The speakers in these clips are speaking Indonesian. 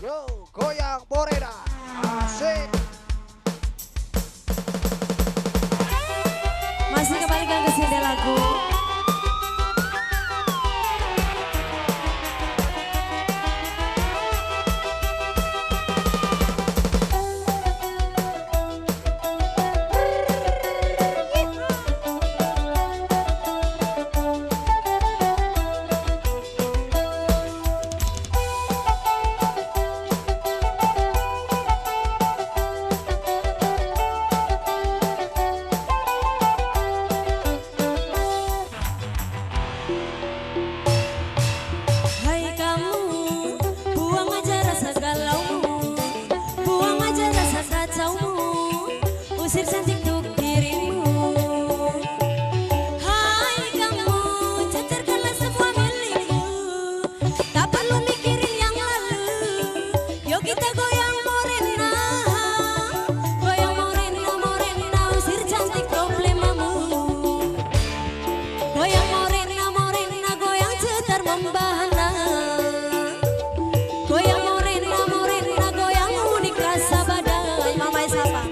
Yo, goyang Morena. Asik. Masih kembalikan ke sini lagu. Usir cantik untuk dirimu. Hai kamu, cecerkanlah semua milikmu. Tak perlu mikirin yang lalu. Yuk kita goyang morena. Goyang morena, morena, usir cantik problemamu. Goyang morena, morena, goyang cetar membahana. Goyang morena, morena, goyang unik rasa badai. Mamai sapa.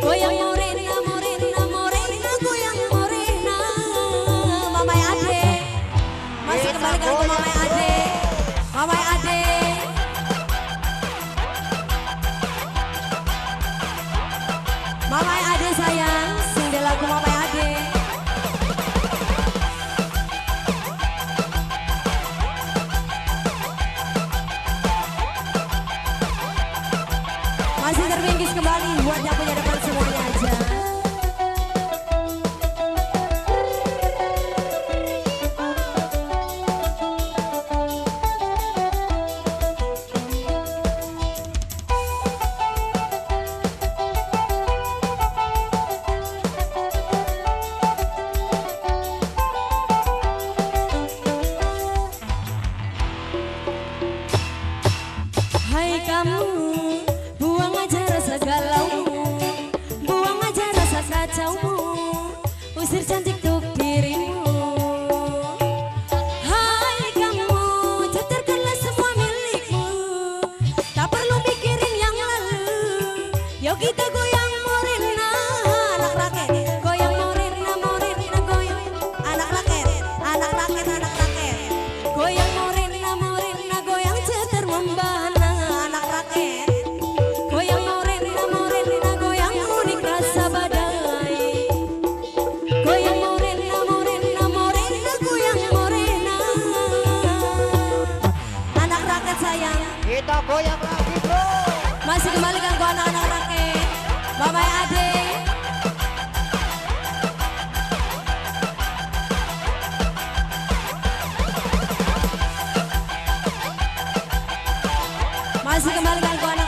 Goyang morena, morena, morena, goyang morena. Mamai Ade. Masih kembali ke lagu Mamai Ade. Mamai Ade. Mamai Ade sayang, sing lagu Mamai Ade. Masih terbingkis kembali buat yang punya depan semuanya aja. Hai kamu, buang aja rasa galaumu, buang aja rasa kacaumu, usir cantik untuk dirimu. Hai kamu, cetarkanlah semua milikmu, tak perlu mikirin yang lalu. Yuk kita goyang morena, anak rakyat. Goyang morena, morena, goyang anak rakyat, anak rakyat, anak rakyat. Goyang morena, morena, goyang cetar membahana. Goyang morena, morena, goyang unik rasa badai. Goyang morena, morena, morena, goyang morena. Anak rakyat sayang. Kita goyang lagi, bro. Masih kembalikan ke anak-anak rakyat. Mamai Ade. Masih kembalikan ke anak